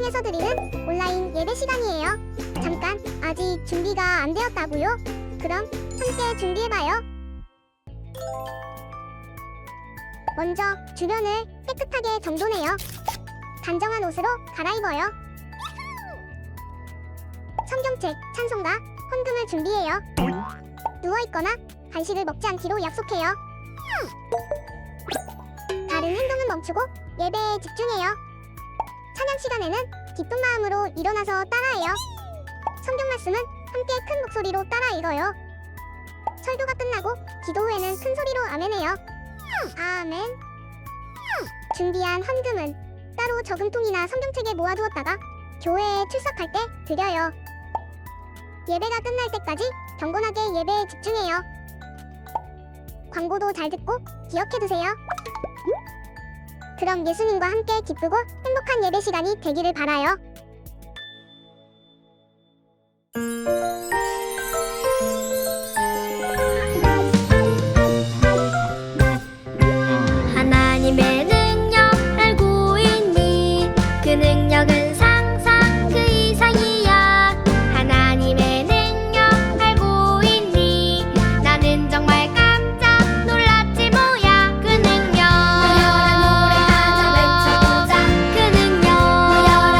통해서 드리는 온라인 예배 시간이에요. 잠깐, 아직 준비가 안 되었다고요? 그럼 함께 준비해봐요. 먼저 주변을 깨끗하게 정돈해요. 단정한 옷으로 갈아입어요. 성경책, 찬송가, 헌금을 준비해요. 누워있거나 간식을 먹지 않기로 약속해요. 다른 행동은 멈추고 예배에 집중해요. 찬양 시간에는 기쁜 마음으로 일어나서 따라해요. 성경 말씀은 함께 큰 목소리로 따라 읽어요. 설교가 끝나고 기도 후에는 큰 소리로 아멘해요. 아멘. 준비한 헌금은 따로 저금통이나 성경책에 모아두었다가 교회에 출석할 때 드려요. 예배가 끝날 때까지 경건하게 예배에 집중해요. 광고도 잘 듣고 기억해두세요. 그럼 예수님과 함께 기쁘고 행복한 예배 시간이 되기를 바라요. 하나님의 능력 알고 있니? 그 능력은 상상 그 이상이야. 하나님의 능력 알고 있니? 나는 정말 깜짝 놀랐지 뭐야. 그 능력 모여라 노래하자 외쳐보자. 그 능력 모여라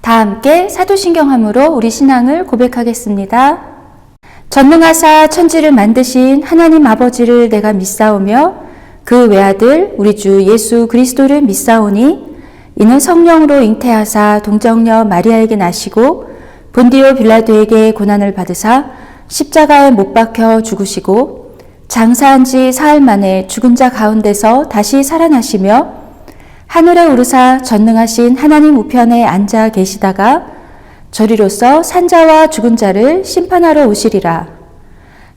다 함께 사도신경함으로 우리 신앙을 고백하겠습니다. 전능하사 천지를 만드신 하나님 아버지를 내가 믿사오며 그 외아들 우리 주 예수 그리스도를 믿사오니 이는 성령으로 잉태하사 동정녀 마리아에게 나시고 본디오 빌라도에게 고난을 받으사 십자가에 못 박혀 죽으시고 장사한 지 사흘 만에 죽은 자 가운데서 다시 살아나시며 하늘에 오르사 전능하신 하나님 우편에 앉아 계시다가 저리로서 산자와 죽은 자를 심판하러 오시리라.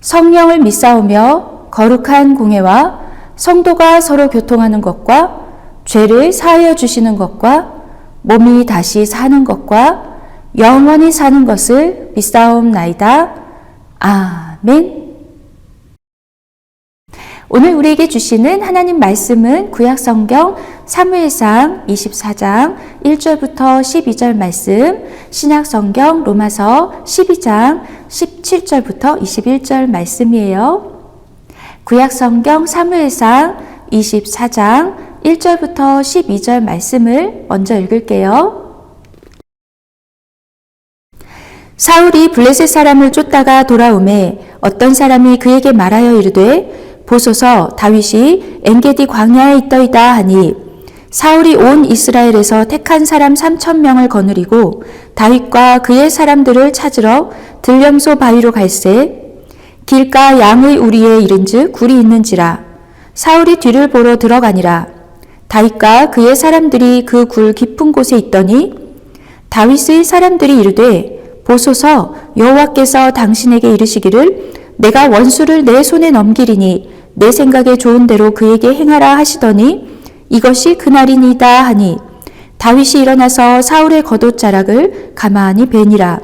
성령을 믿사오며 거룩한 공회와 성도가 서로 교통하는 것과 죄를 사하여 주시는 것과 몸이 다시 사는 것과 영원히 사는 것을 믿사옵나이다. 아멘. 오늘 우리에게 주시는 하나님 말씀은 구약성경 사무엘상 24장 1절부터 12절 말씀, 신약성경 로마서 12장 17절부터 21절 말씀이에요. 구약성경 사무엘상 24장 1절부터 12절 말씀을 먼저 읽을게요. 사울이 블레셋 사람을 쫓다가 돌아오매 어떤 사람이 그에게 말하여 이르되 보소서 다윗이 엔게디 광야에 있더이다 하니 사울이 온 이스라엘에서 택한 사람 3,000명을 거느리고 다윗과 그의 사람들을 찾으러 들렴소 바위로 갈새 길가 양의 우리에 이른즉 굴이 있는지라 사울이 뒤를 보러 들어가니라 다윗과 그의 사람들이 그 굴 깊은 곳에 있더니 다윗의 사람들이 이르되 보소서 여호와께서 당신에게 이르시기를 내가 원수를 내 손에 넘기리니 내 생각에 좋은 대로 그에게 행하라 하시더니 이것이 그날이니이다 하니 다윗이 일어나서 사울의 겉옷자락을 가만히 베니라.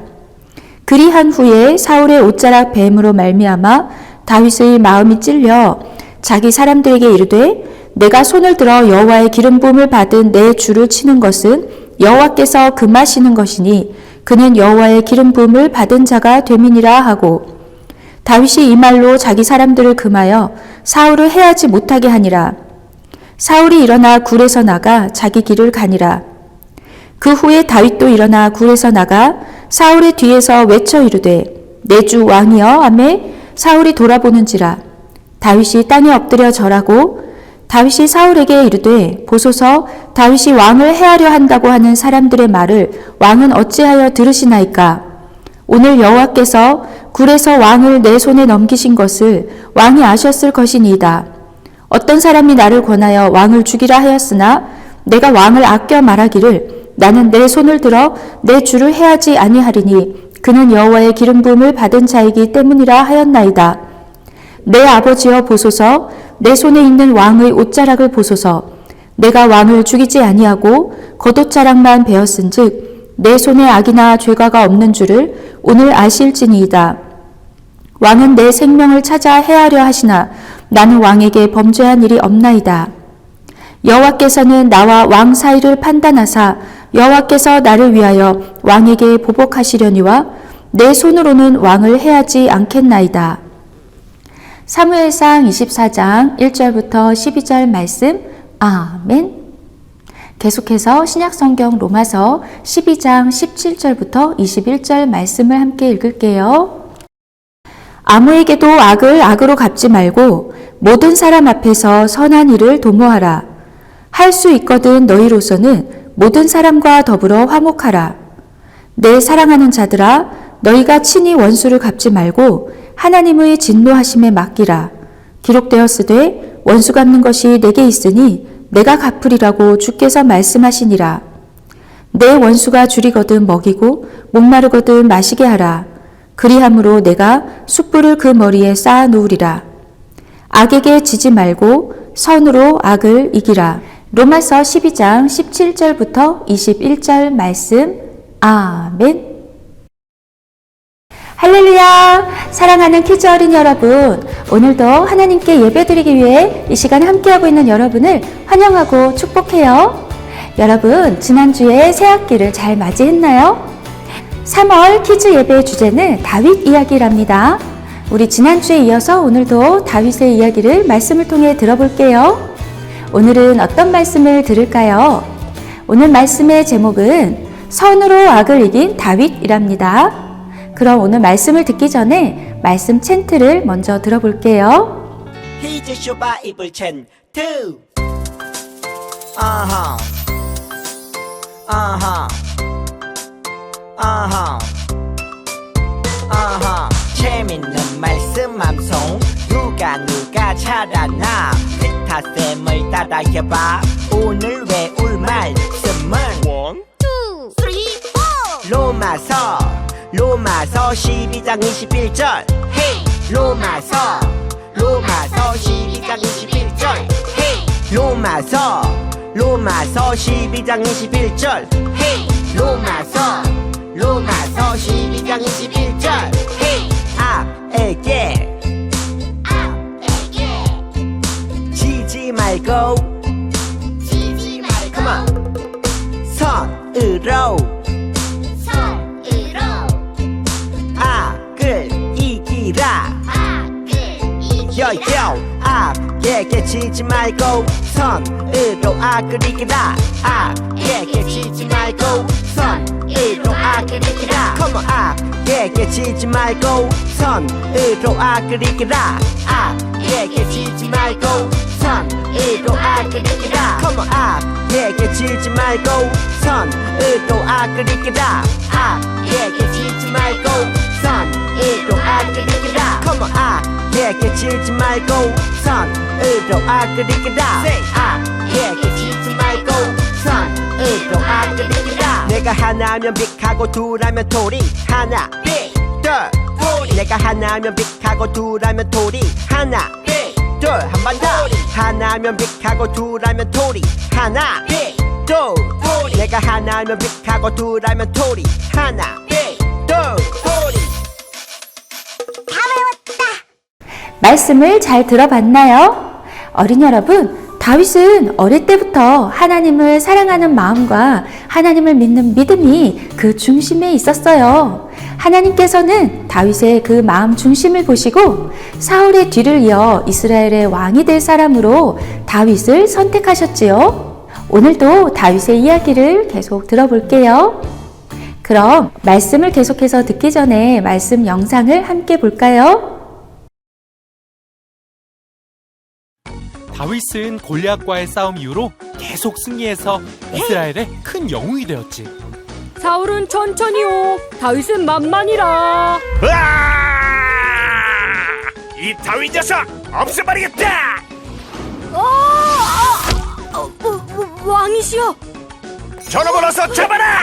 그리한 후에 사울의 옷자락 뱀으로 말미암아 다윗의 마음이 찔려 자기 사람들에게 이르되 내가 손을 들어 여호와의 기름 부음을 받은 내 주를 치는 것은 여호와께서 금하시는 것이니 그는 여호와의 기름 부음을 받은 자가 됨이니라 하고 다윗이 이 말로 자기 사람들을 금하여 사울을 해하지 못하게 하니라. 사울이 일어나 굴에서 나가 자기 길을 가니라. 그 후에 다윗도 일어나 굴에서 나가 사울의 뒤에서 외쳐 이르되 내 주 왕이여 하매 사울이 돌아보는지라. 다윗이 땅에 엎드려 절하고 다윗이 사울에게 이르되 보소서 다윗이 왕을 해하려 한다고 하는 사람들의 말을 왕은 어찌하여 들으시나이까. 오늘 여호와께서 굴에서 왕을 내 손에 넘기신 것을 왕이 아셨을 것이니이다. 어떤 사람이 나를 권하여 왕을 죽이라 하였으나 내가 왕을 아껴 말하기를 나는 내 손을 들어 내 주를 해하지 아니하리니 그는 여호와의 기름 부음을 받은 자이기 때문이라 하였나이다. 내 아버지여 보소서 내 손에 있는 왕의 옷자락을 보소서 내가 왕을 죽이지 아니하고 겉옷자락만 베었은즉 내 손에 악이나 죄가가 없는 줄을 오늘 아실지니이다. 왕은 내 생명을 찾아 해하려 하시나 나는 왕에게 범죄한 일이 없나이다. 여호와께서는 나와 왕 사이를 판단하사 여호와께서 나를 위하여 왕에게 보복하시려니와 내 손으로는 왕을 해하지 않겠나이다. 사무엘상 24장 1절부터 12절 말씀. 아멘. 계속해서 신약성경 로마서 12장 17절부터 21절 말씀을 함께 읽을게요. 아무에게도 악을 악으로 갚지 말고 모든 사람 앞에서 선한 일을 도모하라. 할 수 있거든 너희로서는 모든 사람과 더불어 화목하라. 내 사랑하는 자들아 너희가 친히 원수를 갚지 말고 하나님의 진노하심에 맡기라. 기록되었으되 원수 갚는 것이 내게 있으니 내가 갚으리라고 주께서 말씀하시니라. 내 원수가 줄이거든 먹이고 목마르거든 마시게 하라. 그리함으로 내가 숯불을 그 머리에 쌓아 놓으리라. 악에게 지지 말고 선으로 악을 이기라. 로마서 12장 17절부터 21절 말씀. 아멘. 할렐루야! 사랑하는 키즈 어린 여러분, 오늘도 하나님께 예배드리기 위해 이 시간 함께하고 있는 여러분을 환영하고 축복해요. 여러분, 지난주에 새학기를 잘 맞이했나요? 3월 키즈 예배의 주제는 다윗 이야기랍니다. 우리 지난주에 이어서 오늘도 다윗의 이야기를 말씀을 통해 들어볼게요. 오늘은 어떤 말씀을 들을까요? 오늘 말씀의 제목은 선으로 악을 이긴 다윗이랍니다. 그럼 오늘 말씀을 듣기 전에 말씀 챈트를 먼저 들어볼게요. Here's your Bible chant 2. Uh-huh. Uh-huh. Uh-huh. Uh-huh. 재밌는 말씀 암송 누가 잘하나 피타쌤을 따라해봐. 오늘 외울 말씀은 2, 3, 4 로마서 12장 21절 헤이 로마서 12장 21절 헤이 로마서 12장 21절 헤이 로마서 12장 21절 헤이 악에게 지지 말고 Come on 선으로 악을 이기라 요요 악에게 지지 말고 선으로 악을 이기라 악에게 지지 말고 선으로 악을 이기라 Come on 악에게 지지 말고 선으로 악을 이기라 악에게 지지 말고 선으로 악을 이기라 Come on 악에게 지지 말고 선으로 악을 이기라 악에게 지지 말고 선으로 악을 이기라 Come on 악에게 지지 말고 선으로 악을 이기라 악에게 지지 말고 선으로 악을 이기라 내가 하나면 빅하고 둘하면 토리 하나 빅둘 내가 하나면 빅하고 둘하면 토리 하나 빅둘 한 번 더 하나면 빅하고 둘하면 토리 하나 빅둘 내가 하나면 빅하고 둘하면 토리 하나 빅둘 말씀을 잘 들어봤나요? 어린이 여러분, 다윗은 어릴 때부터 하나님을 사랑하는 마음과 하나님을 믿는 믿음이 그 중심에 있었어요. 하나님께서는 다윗의 그 마음 중심을 보시고 사울의 뒤를 이어 이스라엘의 왕이 될 사람으로 다윗을 선택하셨지요. 오늘도 다윗의 이야기를 계속 들어볼게요. 그럼 말씀을 계속해서 듣기 전에 말씀 영상을 함께 볼까요? 다윗은 골리앗과의 싸움 이후로 계속 승리해서 이스라엘의 큰 영웅이 되었지. 사울은 천천히요. 다윗은 만만이라. 이 다윗 녀석 없애버리겠다. 왕이시여. 저놈을 어서 잡아라.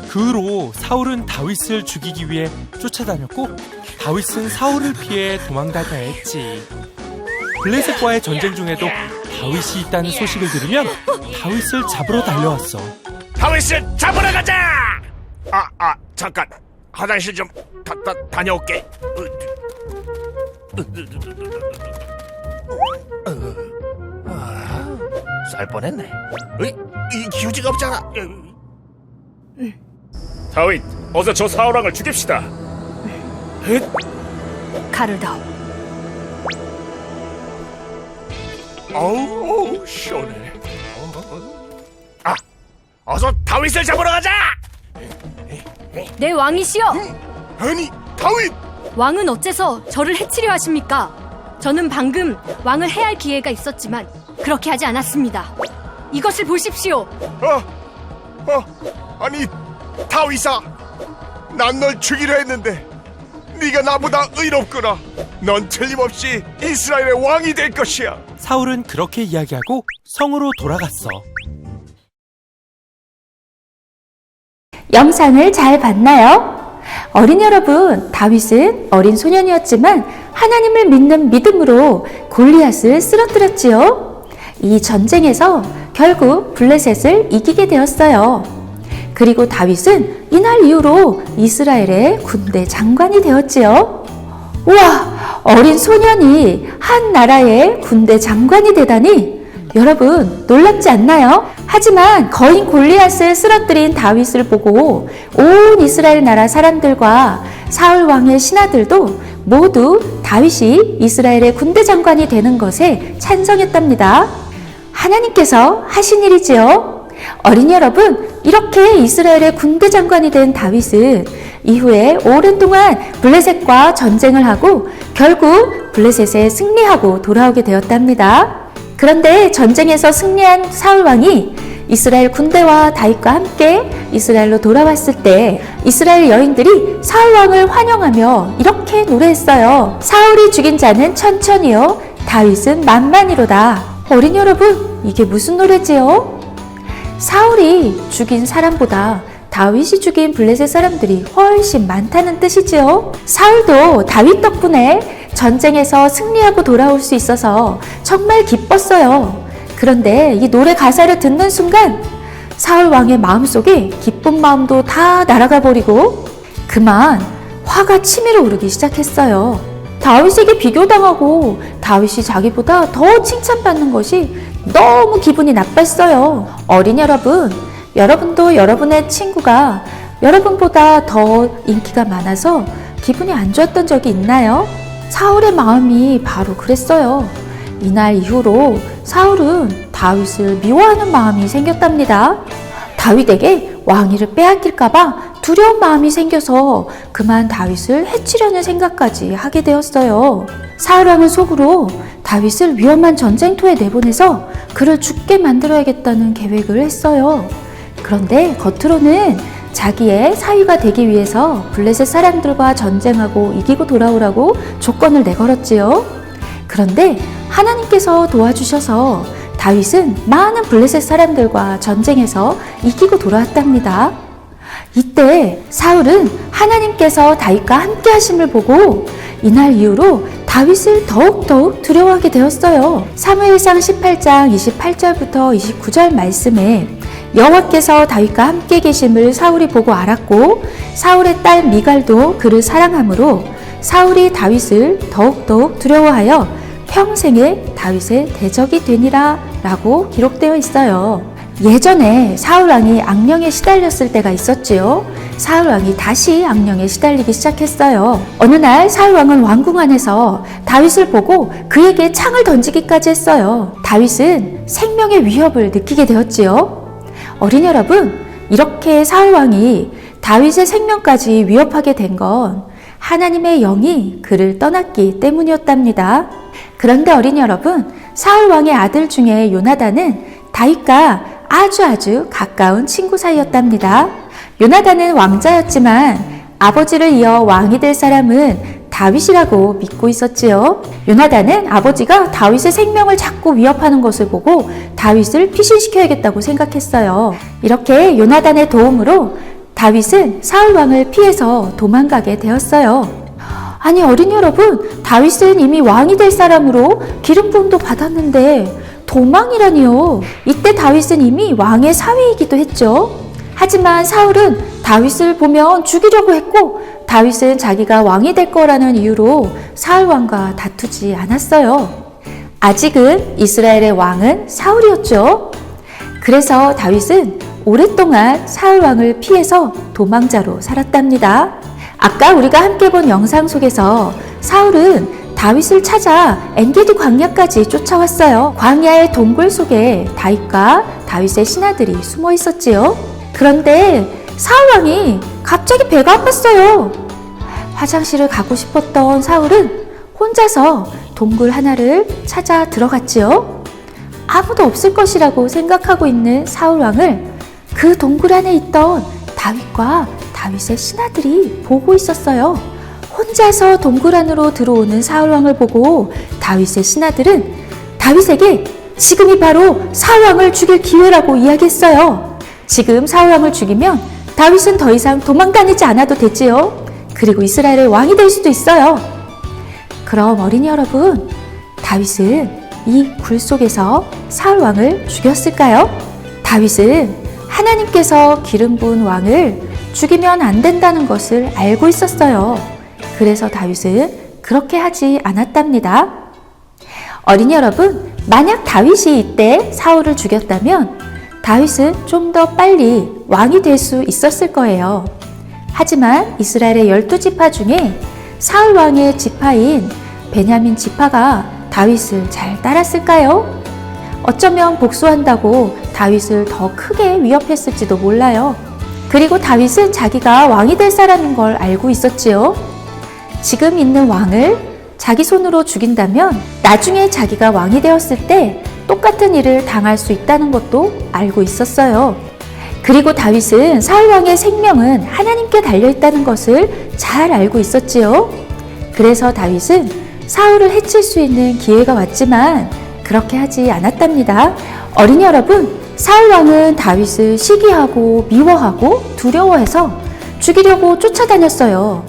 그 후로 사울은 다윗을 죽이기 위해 쫓아다녔고 다윗은 사울을 피해 도망다녀야 했지. 블레셋과의 전쟁 중에도 다윗이 있다는 소식을 들으면 다윗을 잡으러 달려왔어. 다윗을 잡으러 가자. 잠깐 화장실 좀 다녀올게. 쌀 뻔했네. 이 휴지가 없잖아. 다윗, 어서 저 사울왕을 죽입시다. 칼을 다오. 어우 시원해. 어서 다윗을 잡으러 가자. 네, 왕이시여. 아니 다윗. 왕은 어째서 저를 해치려 하십니까? 저는 방금 왕을 해할 기회가 있었지만 그렇게 하지 않았습니다. 이것을 보십시오. 아니 다윗아, 난 널 죽이려 했는데 네가 나보다 의롭구나. 넌 틀림없이 이스라엘의 왕이 될 것이야. 사울은 그렇게 이야기하고 성으로 돌아갔어. 영상을 잘 봤나요? 어린이 여러분, 다윗은 어린 소년이었지만 하나님을 믿는 믿음으로 골리앗을 쓰러뜨렸지요. 이 전쟁에서 결국 블레셋을 이기게 되었어요. 그리고 다윗은 이날 이후로 이스라엘의 군대 장관이 되었지요. 우와, 어린 소년이 한 나라의 군대 장관이 되다니 여러분 놀랍지 않나요? 하지만 거인 골리앗을 쓰러뜨린 다윗을 보고 온 이스라엘 나라 사람들과 사울 왕의 신하들도 모두 다윗이 이스라엘의 군대 장관이 되는 것에 찬성했답니다. 하나님께서 하신 일이지요. 어린이 여러분, 이렇게 이스라엘의 군대 장관이 된 다윗은 이후에 오랜 동안 블레셋과 전쟁을 하고 결국 블레셋에 승리하고 돌아오게 되었답니다. 그런데 전쟁에서 승리한 사울 왕이 이스라엘 군대와 다윗과 함께 이스라엘로 돌아왔을 때 이스라엘 여인들이 사울 왕을 환영하며 이렇게 노래했어요. 사울이 죽인 자는 천천히요, 다윗은 만만히로다. 어린이 여러분, 이게 무슨 노래지요? 사울이 죽인 사람보다 다윗이 죽인 블레셋 사람들이 훨씬 많다는 뜻이지요. 사울도 다윗 덕분에 전쟁에서 승리하고 돌아올 수 있어서 정말 기뻤어요. 그런데 이 노래 가사를 듣는 순간 사울 왕의 마음속에 기쁜 마음도 다 날아가 버리고 그만 화가 치밀어 오르기 시작했어요. 다윗에게 비교당하고 다윗이 자기보다 더 칭찬받는 것이 너무 기분이 나빴어요. 어린이 여러분, 여러분도 여러분의 친구가 여러분보다 더 인기가 많아서 기분이 안 좋았던 적이 있나요? 사울의 마음이 바로 그랬어요. 이날 이후로 사울은 다윗을 미워하는 마음이 생겼답니다. 다윗에게 왕위를 빼앗길까봐 두려운 마음이 생겨서 그만 다윗을 해치려는 생각까지 하게 되었어요. 사울 왕은 속으로 다윗을 위험한 전쟁터에 내보내서 그를 죽게 만들어야겠다는 계획을 했어요. 그런데 겉으로는 자기의 사위가 되기 위해서 블레셋 사람들과 전쟁하고 이기고 돌아오라고 조건을 내걸었지요. 그런데 하나님께서 도와주셔서 다윗은 많은 블레셋 사람들과 전쟁에서 이기고 돌아왔답니다. 이때 사울은 하나님께서 다윗과 함께 하심을 보고 이날 이후로 다윗을 더욱더욱 두려워하게 되었어요. 사무엘상 18장 28절부터 29절 말씀에 여호와께서 다윗과 함께 계심을 사울이 보고 알았고 사울의 딸 미갈도 그를 사랑하므로 사울이 다윗을 더욱더욱 두려워하여 평생에 다윗의 대적이 되니라 라고 기록되어 있어요. 예전에 사울 왕이 악령에 시달렸을 때가 있었지요. 사울 왕이 다시 악령에 시달리기 시작했어요. 어느 날 사울 왕은 왕궁 안에서 다윗을 보고 그에게 창을 던지기까지 했어요. 다윗은 생명의 위협을 느끼게 되었지요. 어린이 여러분, 이렇게 사울 왕이 다윗의 생명까지 위협하게 된 건 하나님의 영이 그를 떠났기 때문이었답니다. 그런데 어린이 여러분, 사울 왕의 아들 중에 요나단은 다윗과 아주 가까운 친구 사이였답니다. 요나단은 왕자였지만 아버지를 이어 왕이 될 사람은 다윗이라고 믿고 있었지요. 요나단은 아버지가 다윗의 생명을 자꾸 위협하는 것을 보고 다윗을 피신시켜야겠다고 생각했어요. 이렇게 요나단의 도움으로 다윗은 사울 왕을 피해서 도망가게 되었어요. 아니 어린이 여러분, 다윗은 이미 왕이 될 사람으로 기름 부음도 받았는데 도망이라니요. 이때 다윗은 이미 왕의 사위이기도 했죠. 하지만 사울은 다윗을 보면 죽이려고 했고 다윗은 자기가 왕이 될 거라는 이유로 사울 왕과 다투지 않았어요. 아직은 이스라엘의 왕은 사울이었죠. 그래서 다윗은 오랫동안 사울 왕을 피해서 도망자로 살았답니다. 아까 우리가 함께 본 영상 속에서 사울은 다윗을 찾아 엔게디 광야까지 쫓아왔어요. 광야의 동굴 속에 다윗과 다윗의 신하들이 숨어 있었지요. 그런데 사울 왕이 갑자기 배가 아팠어요. 화장실을 가고 싶었던 사울은 혼자서 동굴 하나를 찾아 들어갔지요. 아무도 없을 것이라고 생각하고 있는 사울 왕을 그 동굴 안에 있던 다윗과 다윗의 신하들이 보고 있었어요. 혼자서 동굴 안으로 들어오는 사울 왕을 보고 다윗의 신하들은 다윗에게 지금이 바로 사울 왕을 죽일 기회라고 이야기했어요. 지금 사울 왕을 죽이면 다윗은 더 이상 도망 다니지 않아도 되지요. 그리고 이스라엘의 왕이 될 수도 있어요. 그럼 어린이 여러분, 다윗은 이 굴 속에서 사울 왕을 죽였을까요? 다윗은 하나님께서 기름 부은 왕을 죽이면 안 된다는 것을 알고 있었어요. 그래서 다윗은 그렇게 하지 않았답니다. 어린이 여러분, 만약 다윗이 이때 사울을 죽였다면 다윗은 좀 더 빨리 왕이 될 수 있었을 거예요. 하지만 이스라엘의 12지파 중에 사울 왕의 지파인 베냐민 지파가 다윗을 잘 따랐을까요? 어쩌면 복수한다고 다윗을 더 크게 위협했을지도 몰라요. 그리고 다윗은 자기가 왕이 될 사람인 걸 알고 있었지요. 지금 있는 왕을 자기 손으로 죽인다면 나중에 자기가 왕이 되었을 때 똑같은 일을 당할 수 있다는 것도 알고 있었어요. 그리고 다윗은 사울 왕의 생명은 하나님께 달려있다는 것을 잘 알고 있었지요. 그래서 다윗은 사울을 해칠 수 있는 기회가 왔지만 그렇게 하지 않았답니다. 어린이 여러분, 사울 왕은 다윗을 시기하고 미워하고 두려워해서 죽이려고 쫓아다녔어요.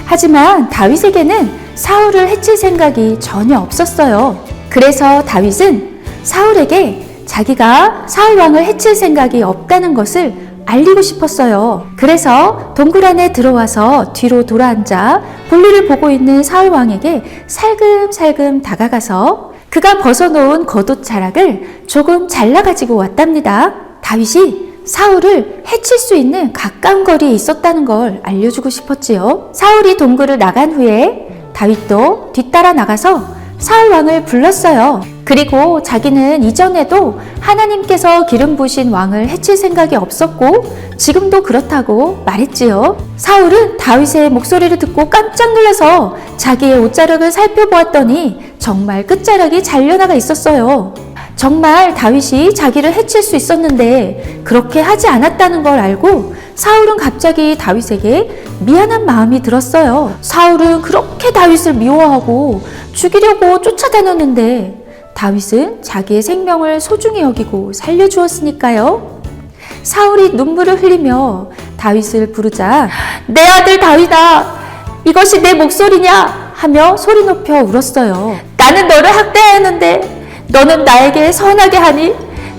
하지만 다윗에게는 사울을 해칠 생각이 전혀 없었어요. 그래서 다윗은 사울에게 자기가 사울 왕을 해칠 생각이 없다는 것을 알리고 싶었어요. 그래서 동굴 안에 들어와서 뒤로 돌아앉아 볼일을 보고 있는 사울 왕에게 살금살금 다가가서 그가 벗어놓은 겉옷 자락을 조금 잘라가지고 왔답니다. 다윗이 사울을 해칠 수 있는 가까운 거리에 있었다는 걸 알려주고 싶었지요. 사울이 동굴을 나간 후에 다윗도 뒤따라 나가서 사울 왕을 불렀어요. 그리고 자기는 이전에도 하나님께서 기름 부으신 왕을 해칠 생각이 없었고 지금도 그렇다고 말했지요. 사울은 다윗의 목소리를 듣고 깜짝 놀라서 자기의 옷자락을 살펴보았더니 정말 끝자락이 잘려나가 있었어요. 정말 다윗이 자기를 해칠 수 있었는데 그렇게 하지 않았다는 걸 알고 사울은 갑자기 다윗에게 미안한 마음이 들었어요. 사울은 그렇게 다윗을 미워하고 죽이려고 쫓아다녔는데 다윗은 자기의 생명을 소중히 여기고 살려주었으니까요. 사울이 눈물을 흘리며 다윗을 부르자 내 아들 다윗아, 이것이 내 목소리냐 하며 소리 높여 울었어요. 나는 너를 학대하였는데 너는 나에게 선하게 하니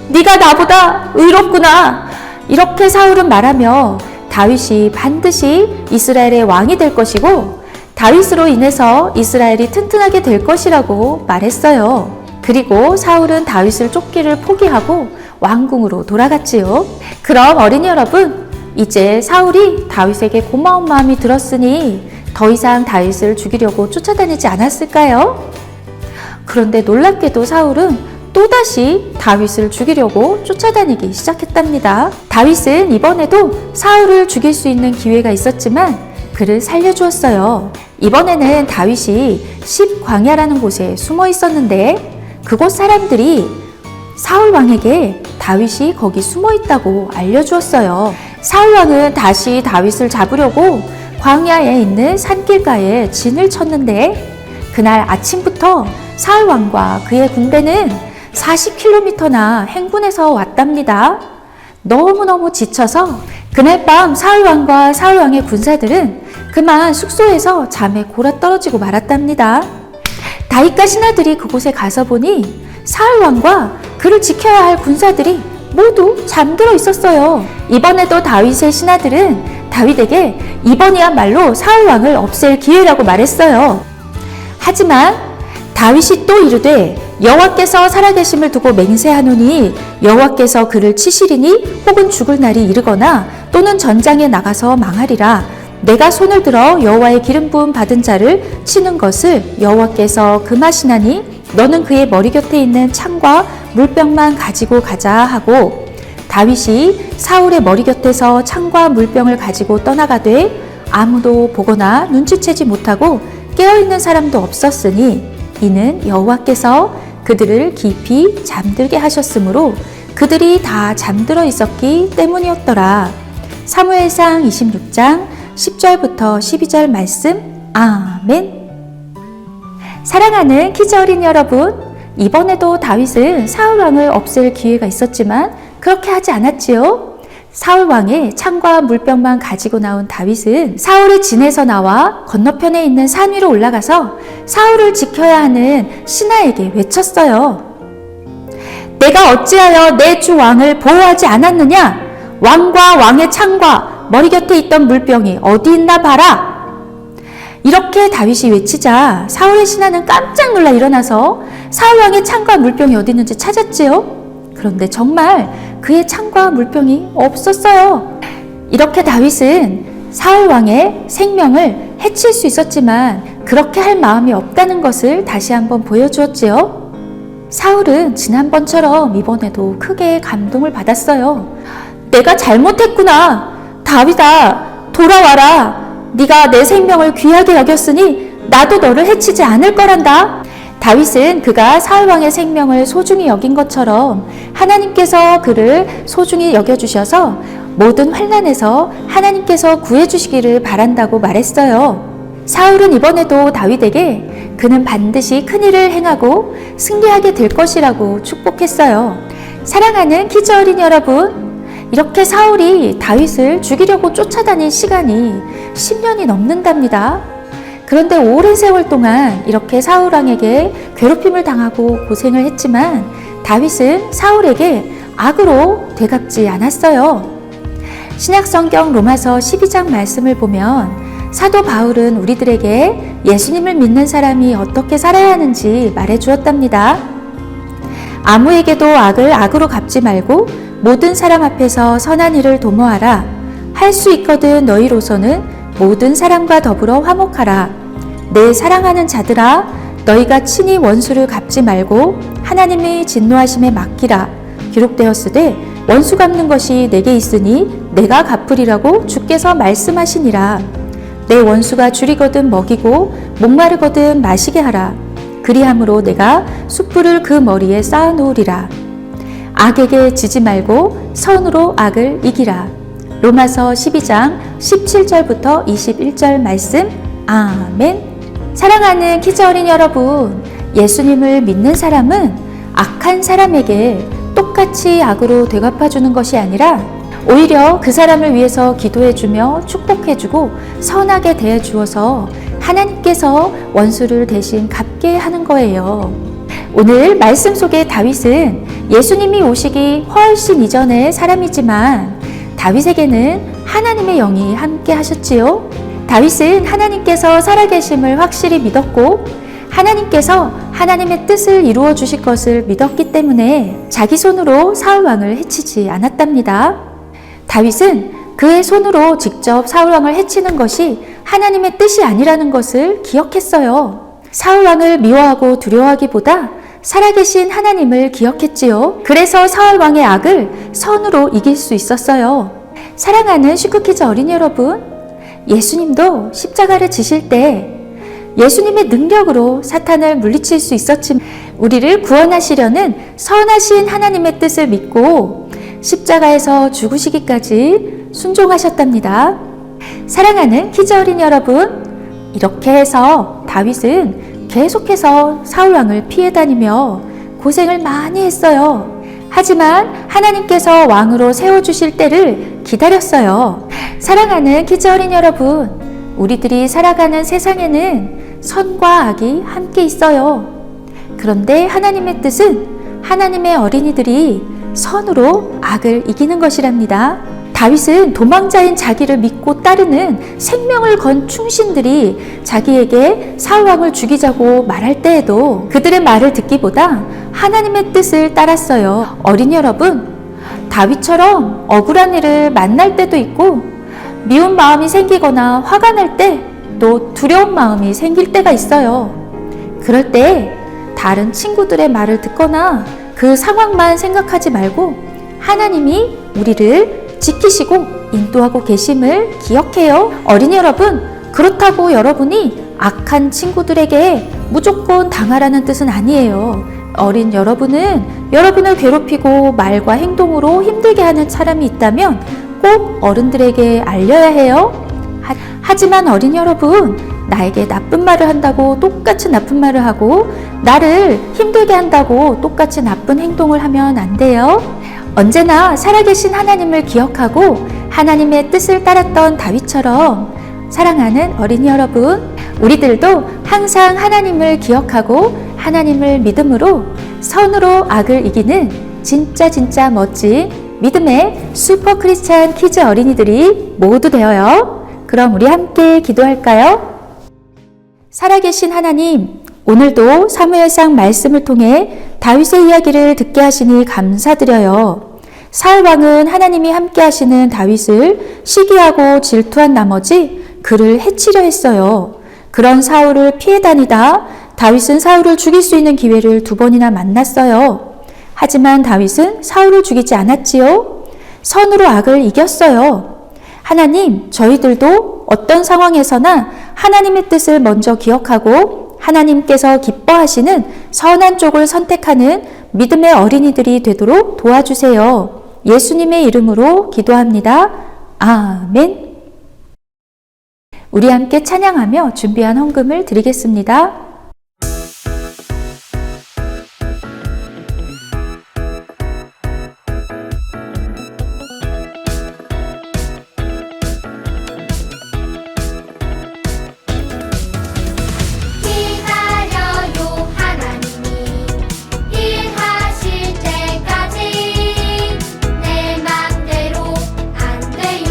네가 나보다 의롭구나. 이렇게 사울은 말하며 다윗이 반드시 이스라엘의 왕이 될 것이고 다윗으로 인해서 이스라엘이 튼튼하게 될 것이라고 말했어요. 그리고 사울은 다윗을 쫓기를 포기하고 왕궁으로 돌아갔지요. 그럼 어린이 여러분, 이제 사울이 다윗에게 고마운 마음이 들었으니 더 이상 다윗을 죽이려고 쫓아다니지 않았을까요? 그런데 놀랍게도 사울은 또다시 다윗을 죽이려고 쫓아다니기 시작했답니다. 다윗은 이번에도 사울을 죽일 수 있는 기회가 있었지만 그를 살려주었어요. 이번에는 다윗이 십광야라는 곳에 숨어 있었는데 그곳 사람들이 사울 왕에게 다윗이 거기 숨어 있다고 알려주었어요. 사울 왕은 다시 다윗을 잡으려고 광야에 있는 산길가에 진을 쳤는데 그날 아침부터 사울 왕과 그의 군대는 40km나 행군해서 왔답니다. 너무너무 지쳐서 그날 밤 사울 왕과 사울 왕의 군사들은 그만 숙소에서 잠에 골아 떨어지고 말았답니다. 다윗과 신하들이 그곳에 가서 보니 사울 왕과 그를 지켜야 할 군사들이 모두 잠들어 있었어요. 이번에도 다윗의 신하들은 다윗에게 이번이야말로 사울 왕을 없앨 기회라고 말했어요. 하지만 다윗이 또 이르되 여호와께서 살아계심을 두고 맹세하노니 여호와께서 그를 치시리니 혹은 죽을 날이 이르거나 또는 전장에 나가서 망하리라. 내가 손을 들어 여호와의 기름 부음 받은 자를 치는 것을 여호와께서 금하시나니 너는 그의 머리 곁에 있는 창과 물병만 가지고 가자 하고 다윗이 사울의 머리 곁에서 창과 물병을 가지고 떠나가되 아무도 보거나 눈치채지 못하고 깨어있는 사람도 없었으니 이는 여호와께서 그들을 깊이 잠들게 하셨으므로 그들이 다 잠들어 있었기 때문이었더라. 사무엘상 26장 10절부터 12절 말씀. 아멘. 사랑하는 키즈 어린이 여러분, 이번에도 다윗은 사울 왕을 없앨 기회가 있었지만 그렇게 하지 않았지요. 사울 왕의 창과 물병만 가지고 나온 다윗은 사울의 진에서 나와 건너편에 있는 산 위로 올라가서 사울을 지켜야 하는 신하에게 외쳤어요. 내가 어찌하여 내 주 왕을 보호하지 않았느냐? 왕과 왕의 창과 머리 곁에 있던 물병이 어디 있나 봐라. 이렇게 다윗이 외치자 사울의 신하는 깜짝 놀라 일어나서 사울 왕의 창과 물병이 어디 있는지 찾았지요. 그런데 정말 그의 창과 물병이 없었어요. 이렇게 다윗은 사울 왕의 생명을 해칠 수 있었지만 그렇게 할 마음이 없다는 것을 다시 한번 보여주었지요. 사울은 지난번처럼 이번에도 크게 감동을 받았어요. 내가 잘못했구나. 다윗아, 돌아와라. 네가 내 생명을 귀하게 여겼으니 나도 너를 해치지 않을 거란다. 다윗은 그가 사울왕의 생명을 소중히 여긴 것처럼 하나님께서 그를 소중히 여겨주셔서 모든 환난에서 하나님께서 구해주시기를 바란다고 말했어요. 사울은 이번에도 다윗에게 그는 반드시 큰일을 행하고 승리하게 될 것이라고 축복했어요. 사랑하는 키즈 어린이 여러분, 이렇게 사울이 다윗을 죽이려고 쫓아다닌 시간이 10년이 넘는답니다. 그런데 오랜 세월 동안 이렇게 사울왕에게 괴롭힘을 당하고 고생을 했지만 다윗은 사울에게 악으로 되갚지 않았어요. 신약성경 로마서 12장 말씀을 보면 사도 바울은 우리들에게 예수님을 믿는 사람이 어떻게 살아야 하는지 말해주었답니다. 아무에게도 악을 악으로 갚지 말고 모든 사람 앞에서 선한 일을 도모하라. 할 수 있거든 너희로서는 모든 사람과 더불어 화목하라. 내 사랑하는 자들아, 너희가 친히 원수를 갚지 말고 하나님의 진노하심에 맡기라. 기록되었으되 원수 갚는 것이 내게 있으니 내가 갚으리라고 주께서 말씀하시니라. 내 원수가 줄이거든 먹이고 목마르거든 마시게 하라. 그리함으로 내가 숯불을 그 머리에 쌓아놓으리라. 악에게 지지 말고 선으로 악을 이기라. 로마서 12장 17절부터 21절 말씀. 아멘. 사랑하는 키즈 어린이 여러분, 예수님을 믿는 사람은 악한 사람에게 똑같이 악으로 되갚아주는 것이 아니라 오히려 그 사람을 위해서 기도해주며 축복해주고 선하게 대해주어서 하나님께서 원수를 대신 갚게 하는 거예요. 오늘 말씀 속의 다윗은 예수님이 오시기 훨씬 이전의 사람이지만 다윗에게는 하나님의 영이 함께 하셨지요. 다윗은 하나님께서 살아계심을 확실히 믿었고 하나님께서 하나님의 뜻을 이루어 주실 것을 믿었기 때문에 자기 손으로 사울왕을 해치지 않았답니다. 다윗은 그의 손으로 직접 사울왕을 해치는 것이 하나님의 뜻이 아니라는 것을 기억했어요. 사울왕을 미워하고 두려워하기보다 살아계신 하나님을 기억했지요. 그래서 사울왕의 악을 선으로 이길 수 있었어요. 사랑하는 슈크키즈 어린이 여러분, 예수님도 십자가를 지실 때 예수님의 능력으로 사탄을 물리칠 수 있었지만 우리를 구원하시려는 선하신 하나님의 뜻을 믿고 십자가에서 죽으시기까지 순종하셨답니다. 사랑하는 키즈 어린이 여러분, 이렇게 해서 다윗은 계속해서 사울왕을 피해 다니며 고생을 많이 했어요. 하지만 하나님께서 왕으로 세워주실 때를 기다렸어요. 사랑하는 키즈 어린이 여러분, 우리들이 살아가는 세상에는 선과 악이 함께 있어요. 그런데 하나님의 뜻은 하나님의 어린이들이 선으로 악을 이기는 것이랍니다. 다윗은 도망자인 자기를 믿고 따르는 생명을 건 충신들이 자기에게 사울왕을 죽이자고 말할 때에도 그들의 말을 듣기보다 하나님의 뜻을 따랐어요. 어린이 여러분, 다윗처럼 억울한 일을 만날 때도 있고 미운 마음이 생기거나 화가 날 때 또 두려운 마음이 생길 때가 있어요. 그럴 때 다른 친구들의 말을 듣거나 그 상황만 생각하지 말고 하나님이 우리를 지키시고 인도하고 계심을 기억해요. 어린이 여러분, 그렇다고 여러분이 악한 친구들에게 무조건 당하라는 뜻은 아니에요. 어린 여러분은 여러분을 괴롭히고 말과 행동으로 힘들게 하는 사람이 있다면 꼭 어른들에게 알려야 해요. 하지만 어린 여러분, 나에게 나쁜 말을 한다고 똑같이 나쁜 말을 하고 나를 힘들게 한다고 똑같이 나쁜 행동을 하면 안 돼요. 언제나 살아계신 하나님을 기억하고 하나님의 뜻을 따랐던 다윗처럼 사랑하는 어린이 여러분, 우리들도 항상 하나님을 기억하고 하나님을 믿음으로 선으로 악을 이기는 진짜 멋진 믿음의 슈퍼 크리스찬 키즈 어린이들이 모두 되어요. 그럼 우리 함께 기도할까요? 살아계신 하나님, 오늘도 사무엘상 말씀을 통해 다윗의 이야기를 듣게 하시니 감사드려요. 사울 왕은 하나님이 함께 하시는 다윗을 시기하고 질투한 나머지 그를 해치려 했어요. 그런 사울을 피해 다니다 다윗은 사울을 죽일 수 있는 기회를 2번이나 만났어요. 하지만 다윗은 사울을 죽이지 않았지요. 선으로 악을 이겼어요. 하나님, 저희들도 어떤 상황에서나 하나님의 뜻을 먼저 기억하고 하나님께서 기뻐하시는 선한 쪽을 선택하는 믿음의 어린이들이 되도록 도와주세요. 예수님의 이름으로 기도합니다. 아멘. 우리 함께 찬양하며 준비한 헌금을 드리겠습니다. 기다려요 하나님이 일하실 때까지 내 맘대로 안 돼요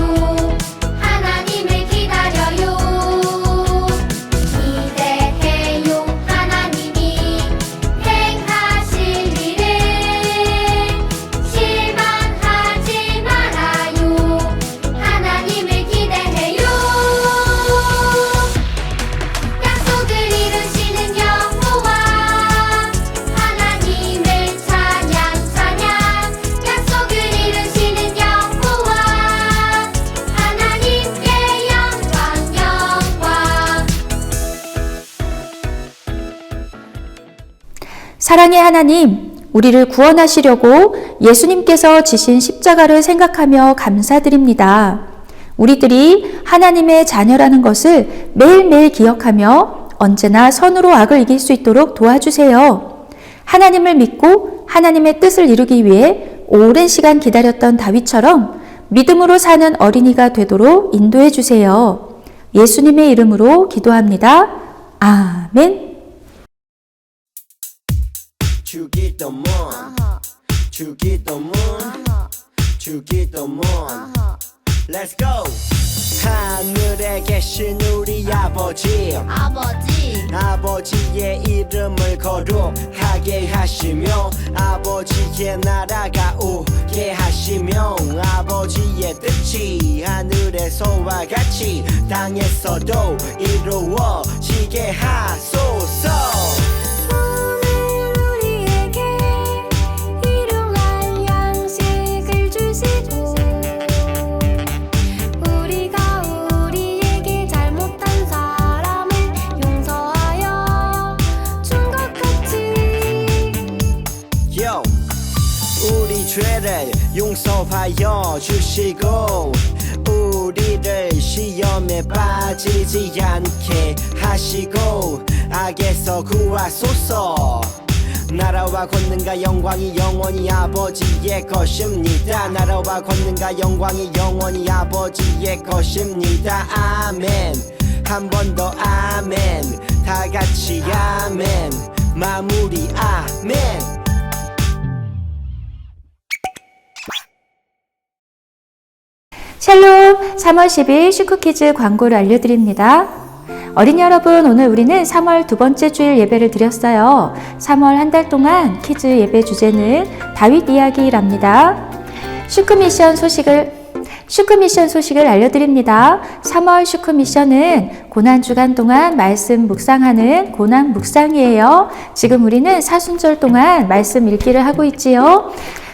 하나님을 기다려요 기대해요 하나님이 행하실 일을 실망하지 말아요 하나님을 기대해요 약속을 이루시는 여호와 하나님을 찬양 약속을 이루시는 여호와 하나님께 영광 사랑의 하나님, 우리를 구원하시려고 예수님께서 지신 십자가를 생각하며 감사드립니다. 우리들이 하나님의 자녀라는 것을 매일매일 기억하며 언제나 선으로 악을 이길 수 있도록 도와주세요. 하나님을 믿고 하나님의 뜻을 이루기 위해 오랜 시간 기다렸던 다윗처럼 믿음으로 사는 어린이가 되도록 인도해 주세요. 예수님의 이름으로 기도합니다. 아멘. 주기도문 주기도문 주기도문 Let's go 하늘에 계신 우리 아버지 아버지의 이름을 거룩하게 하시며 아버지의 나라가 오게 하시며 아버지의 뜻이 하늘에서와 같이 땅에서도 이루어지게 하소서 우리에게 잘못한 사람을 용서하여 준 것 같이 우리 죄를 용서하여 주시고 우리를 시험에 빠지지 않게 하시고 악에서 구하소서 나라와 권능과 영광이 영원히 아버지의 것입니다. 나라와 권능과 영광이 영원히 아버지의 것입니다. 아멘. 한 번 더 아멘. 다 같이 아멘. 마무리 아멘. 샬롬, 3월 10일 슈크키즈 광고를 알려드립니다. 어린이 여러분, 오늘 우리는 3월 두 번째 주일 예배를 드렸어요. 3월 한 달 동안 키즈 예배 주제는 다윗 이야기랍니다. 슈크미션 소식을 알려드립니다. 3월 슈크미션은 고난주간 동안 말씀 묵상하는 고난 묵상이에요. 지금 우리는 사순절 동안 말씀 읽기를 하고 있지요.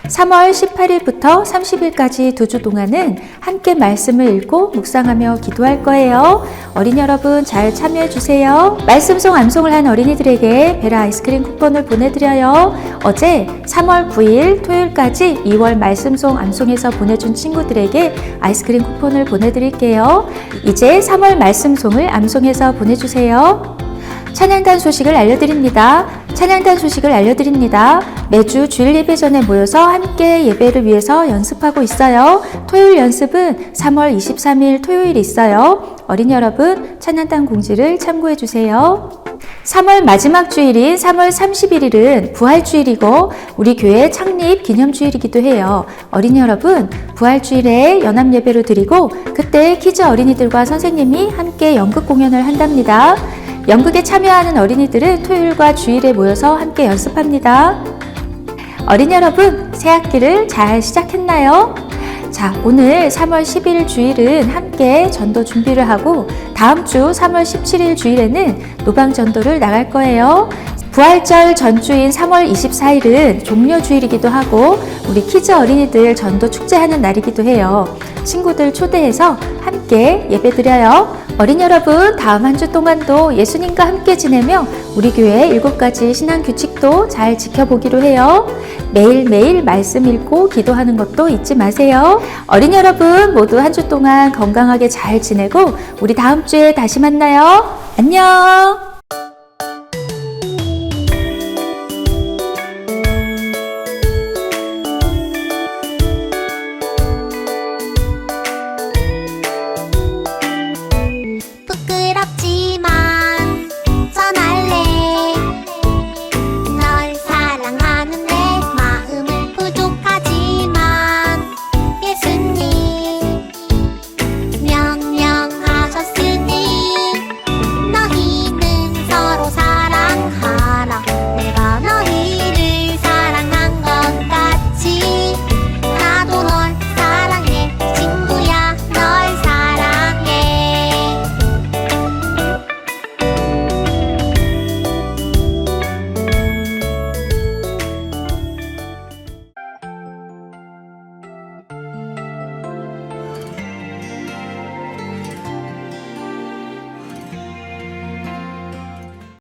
3월 18일부터 30일까지 2주 동안은 함께 말씀을 읽고 묵상하며 기도할 거예요. 어린이 여러분 잘 참여해 주세요. 말씀송 암송을 한 어린이들에게 베라 아이스크림 쿠폰을 보내드려요. 어제 3월 9일 토요일까지 2월 말씀송 암송에서 보내준 친구들에게 아이스크림 쿠폰을 보내드릴게요. 이제 3월 말씀송을 암송해서 보내주세요. 찬양단 소식을 알려드립니다. 매주 주일 예배 전에 모여서 함께 예배를 위해서 연습하고 있어요. 토요일 연습은 3월 23일 토요일 있어요. 어린이 여러분, 찬양단 공지를 참고해 주세요. 3월 마지막 주일인 3월 31일은 부활주일이고 우리 교회 창립 기념주일이기도 해요. 어린이 여러분, 부활주일에 연합예배를 드리고 그때 키즈 어린이들과 선생님이 함께 연극 공연을 한답니다. 연극에 참여하는 어린이들은 토요일과 주일에 모여서 함께 연습합니다. 어린이 여러분, 새 학기를 잘 시작했나요? 자, 오늘 3월 10일 주일은 함께 전도 준비를 하고 다음 주 3월 17일 주일에는 노방 전도를 나갈 거예요. 부활절 전주인 3월 24일은 종려주일이기도 하고 우리 키즈 어린이들 전도 축제하는 날이기도 해요. 친구들 초대해서 함께 예배드려요. 어린이 여러분, 다음 한 주 동안도 예수님과 함께 지내며 우리 교회 7가지 신앙 규칙도 잘 지켜보기로 해요. 매일매일 말씀 읽고 기도하는 것도 잊지 마세요. 어린이 여러분, 모두 한 주 동안 건강하게 잘 지내고 우리 다음 주에 다시 만나요. 안녕.